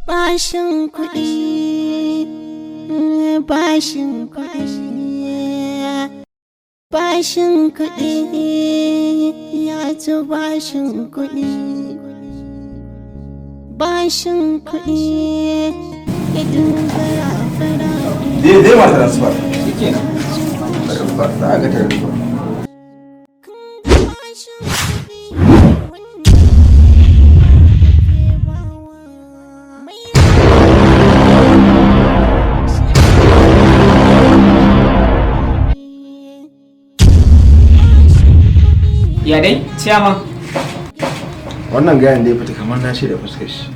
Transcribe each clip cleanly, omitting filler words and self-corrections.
Bashin kuɗi, bashin kuɗi, bashin kuɗi, ya ci bashin kuɗi, bashin kuɗi, ya dinga ya fara. Dai ma transfer. Shikenan. Transfer, za a ga transfer. Ya dai, ciyaman. Wannan gayan da ya fita kamar na shi da fuskar shi.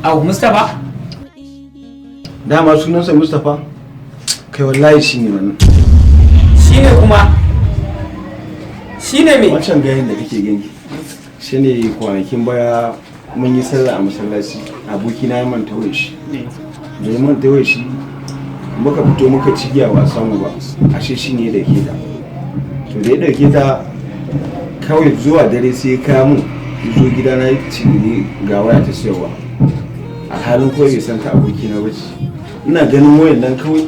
Au, Mustapha? Dama sunansa Mustapha? Kai wallahi shi ne wannan. Shi ne kuma? Shi ne me? Wancan gayan da kake gani. Shi ne kwanakin baya mun yi sallah a masallaci. Abokina ya manta wai shi. Da ya manta wai shi muka fito muka cigiya ba samu ba. Ashe shi ne da ke ta. To da ya dauke ta kawai zuwa dare sai ya kawo mun zo gidana ya ci ga waya ta sayarwa a halin kawai bai san ta abokina ba ce. Ina ganin wayan nan kawai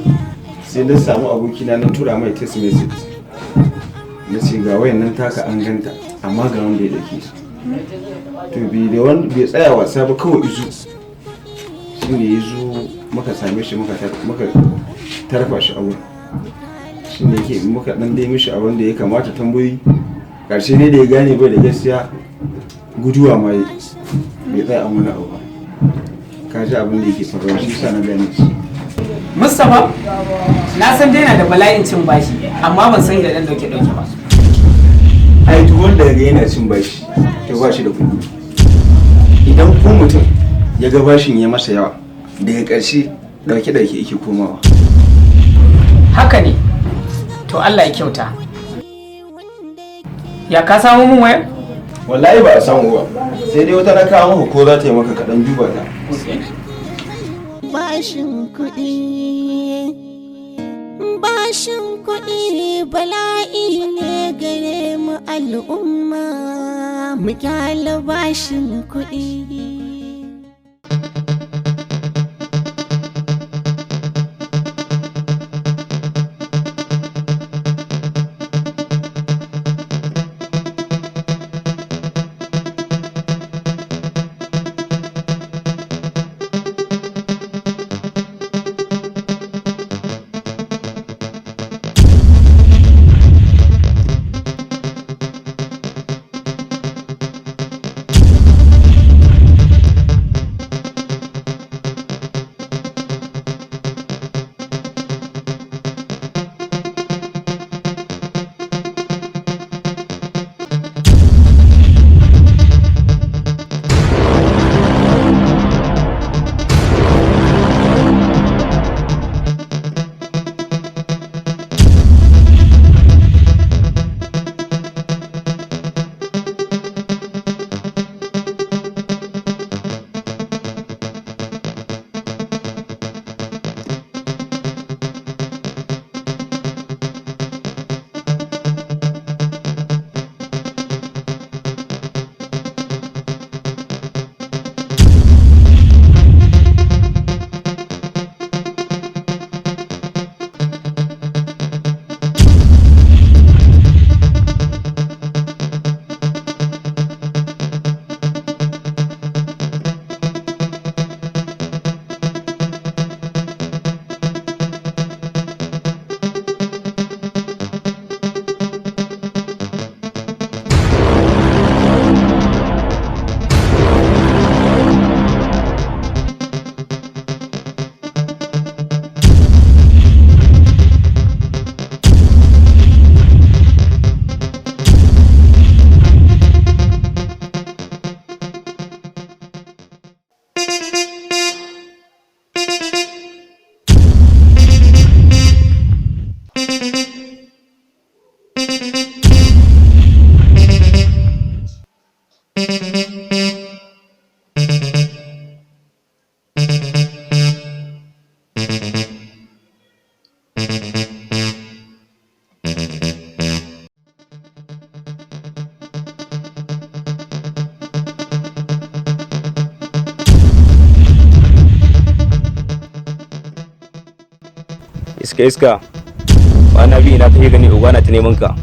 sai na samu abokina na tura mai text message na ce ga wayan nan taka an ganta amma ga wanda ya dake to bai tsaya wasa ba kawai izu shi ne ya zo muka same shi muka tarfa shi a wurin shi ne yake muka dan dai mishi abin da ya kamata tambayoyi karshe ne da ya gane bai da gaskiya guduwa ma bai tsaya an wani abu ba ka ji abin da yake faruwa shi sa na gane shi. Mustapha, na san daina da bala'in cin bashi amma ban san da dan dauke ba. Ai duk wanda ga yana cin bashi to ba shi da kuɗi. Idan ko mutum ya ga bashin ya masa yawa daga ƙarshe dauke yake komawa. Haka ne, to Allah ya kyauta. Ya ka samu mun waya? Wallahi ba a samu ba. Sai dai wata na kawo maka ko za ta yi maka kaɗan duba ta. Bashin kuɗi, bashin kuɗi bala'i ne gare mu al'umma, mu kyale bashin kuɗi. iska kwana biyu na kai gani uba na ta neman ka.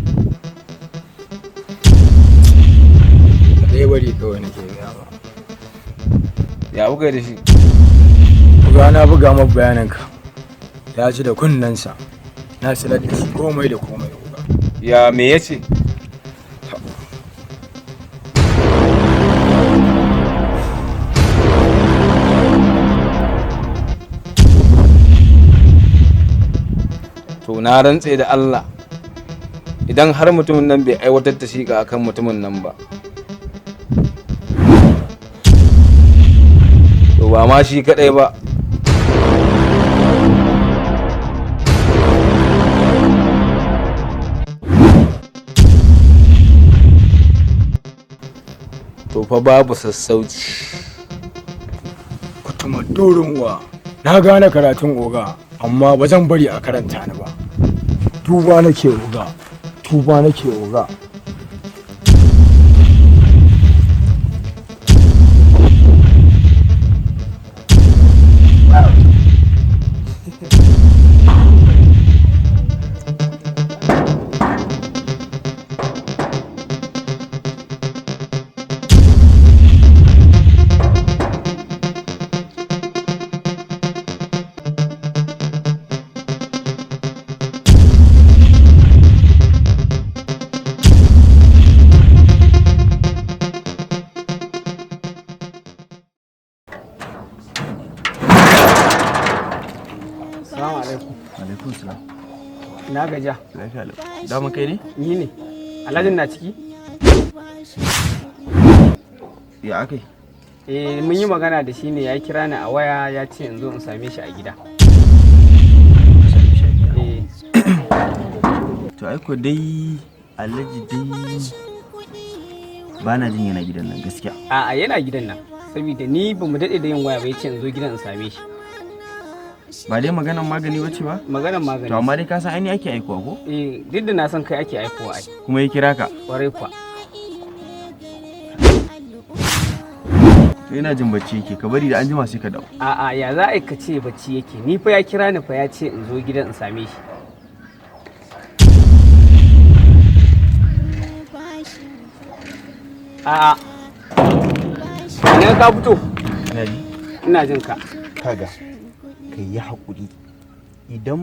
Dai bari kawai nake gaya ba. Ya buga da shi. Uga na buga maka bayananka. Ya ji da kunnensa. Na sanar da shi komai da komai uga. Ya me yace? To na rantse da Allah idan har mutumin nan bai aiwatar da shi ga akan mutumin nan ba to ba ma shi kadai ba to fa babu sassauci. Kutuma dorin uwa. Na gane karatun oga amma ba zan bari a karanta ni ba. Tuba nake oga. Tuba nake oga. Alaikum salam. Ina gaja. Lafiya lau. Dama kai ne? Ni ne. Alhajin na ciki? Ya akai? Mun yi magana da shi ne ya kira ni a waya ya ce in zo in same shi a gida. To aiko dai Alhaji dai ba na jin yana gidan nan gaskiya. A'a yana gidan nan. Saboda ni ba mu daɗe da yin waya ba ya ce in zo gidan in same shi. Ba dai maganan magani wace ba? Maganan magani. To amma dai ka san ai ake aikowa ko? Duk da na san kai ake aikowa ai. Kuma ya kira ka? Kwarai kuwa. To ina jin bacci yake ka bari da an jima sai ka dawo. A'a ya za a ka ce bacci yake ni fa ya kira ni fa ya ce in zo gidan in same shi. A'a. Ina ka fito? Ina ji. Ina jin ka. Kaga. Kai yi haƙuri idan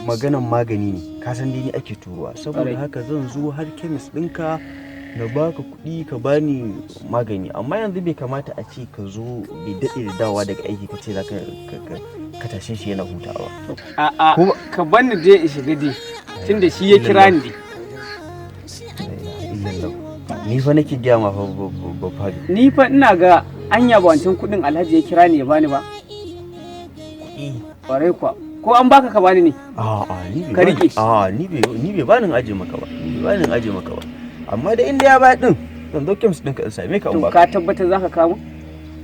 maganan magani ne ka san dai ni ake turuwa saboda haka zan zo har kemis ɗinka na baka kuɗi ka bani magani amma yanzu bai kamata a ce ka zo bai daɗe da dawowa daga aiki ka ce za ka tashe shi yana hutawa. A'a ka bani dai in shiga dai tunda shi ya kira ni. Ni fa nake gaya ma fa ba fadi. Ni fa ina ga anya ba wancan kuɗin Alhaji ya kira ni ya bani ba. Kwarai kuwa ko an baka ka bani ne? A'a ni ka rike. A'a ni bai bani aje maka ba. Ni bai bani aje maka ba. Amma da inda ya ba din zan zo kemis ɗinka in same ka in baka. To ka tabbatar zaka kawo?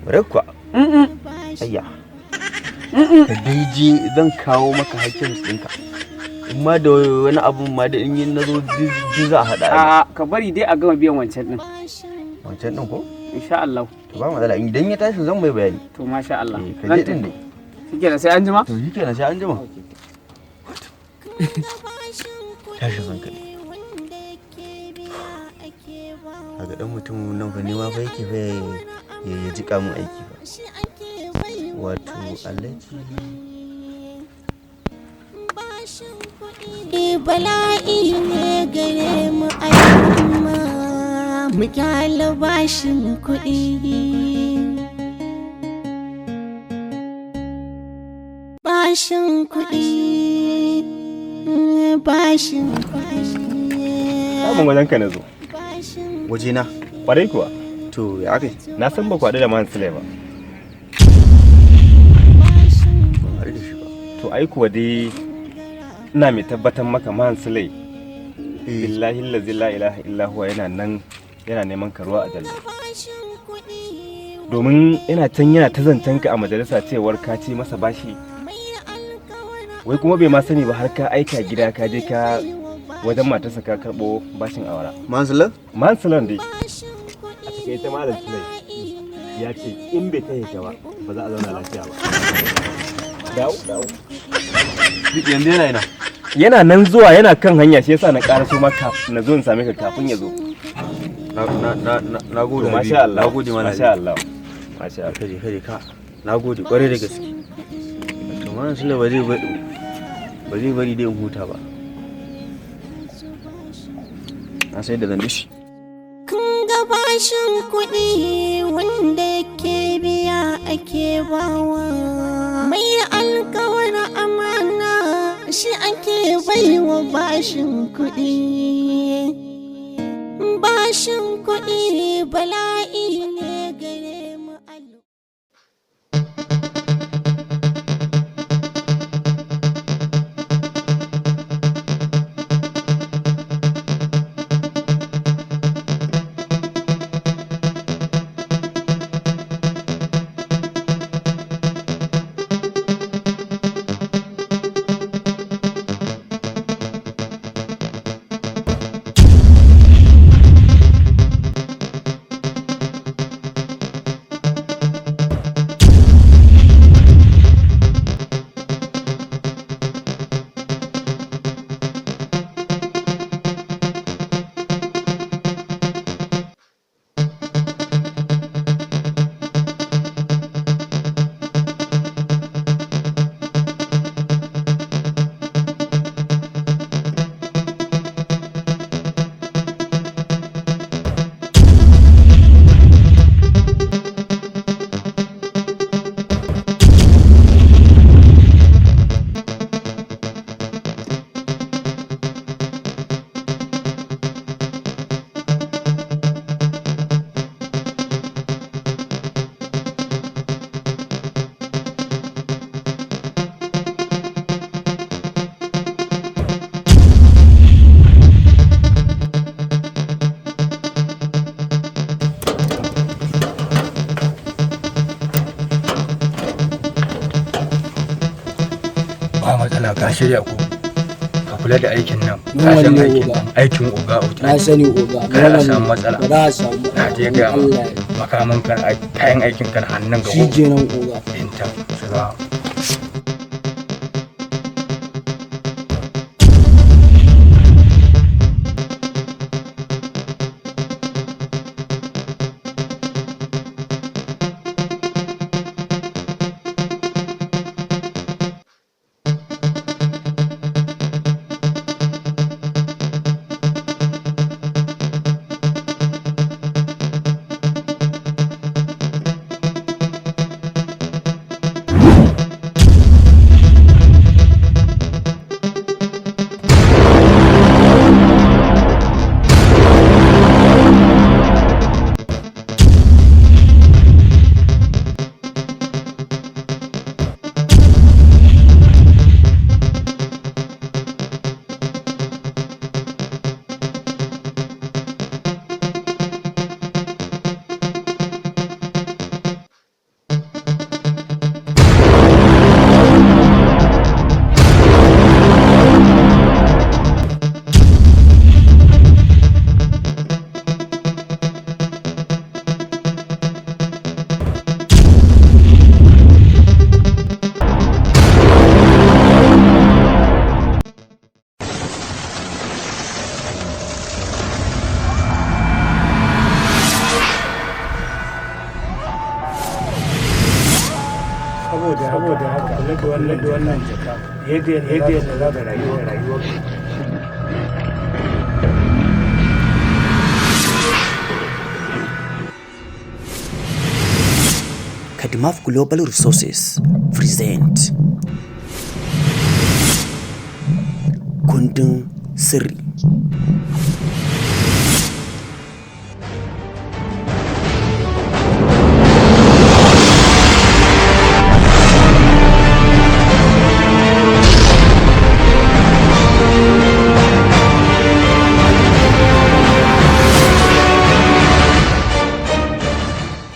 Kwarai kuwa. Ayya. Ka dai je zan kawo maka har kemis ɗinka. In ma da wani abu ma da in yi na zo duk za a haɗa. A'a ka bari dai a gama biyan wancan ɗin. Wancan ɗin ko? Insha Allah. To ba matsala idan ya tashi zan mai bayani. To masha Allah. Ka je din dai. Shikenan sai an jima? To shikenan sai an jima. Tashin hankali. Kaga dan mutum nan fa ne ma fa yake fa ya jika mun aiki ba. Wato Alhaji. Bala'i ne gare mu al'umma mu kyale bashin kuɗi. Bashin kuɗi, bashin kuɗi. Samun wajen ka na zo. Waje na? Ƙwarai kuwa. To ya aka yi? Na san ba kwaɗu da man sile ba. Har da shi ba. To ai kuwa dai ina mai tabbatar maka man sile. Billahi lazi la ilaha illa huwa yana nan yana neman karuwa a jallo. Domin ina can yana ta zancen ka a majalisa cewar ka ce masa bashi. Wai kuma bai ma sani ba har ka aika gida ka je ka wajen matarsa ka karɓo bashin awara. Mansulan? Mansulan dai. A takaice malam Sulai ya ce in bai kai ka ba ba za a zauna lafiya ba. Dawo. yanzu yana ina. Yana nan zuwa, yana kan hanya, shi yasa na ƙara so maka na zo in same ka kafin ya zo. Na gode. Masha Allah. Na gode mana. Masha Allah. Masha Allah. Kare ka. Na gode kwarai da gaske. To wannan sule ba zai bari dai in huta ba. Na sai da zan dishi. Kun ga bashin kuɗi wanda ke biya ake bawa. Mai alkawar amana shi ake baiwa bashin kuɗi. Bashin kuɗi bala'i ne gare mu ba matsala ka shirya ko ka kula da aikin nan ka san aikin oga na sani oga kada a samu matsala ba za a samu na je ga makaman kan kayan aikin kan hannun ga shi kenan oga inta shiga saboda haka kula da wannan jaka yadda za ka rayuwar Kadimaf Global Resources present kundin sirri.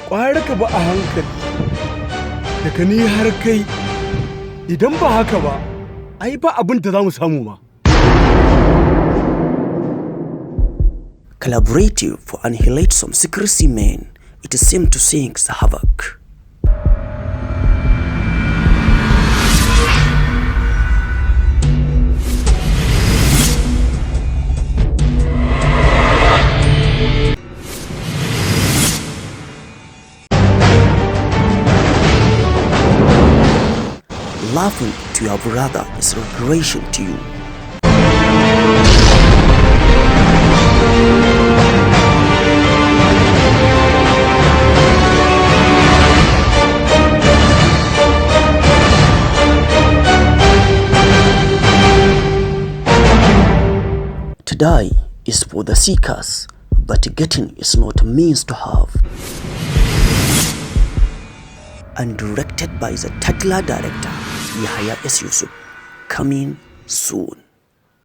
Ƙwayar ka ba a hankali daga ni har kai idan ba haka ba ai ba abin da za mu samu ma. Collaborative for annihilate some secrecy men, it is seemed to sink the havoc. laughing to your brother is reparation to you. To die is for the seekers, but getting is not a means to have. And directed by the Tagla director Yahya S. Yusuf. Coming soon.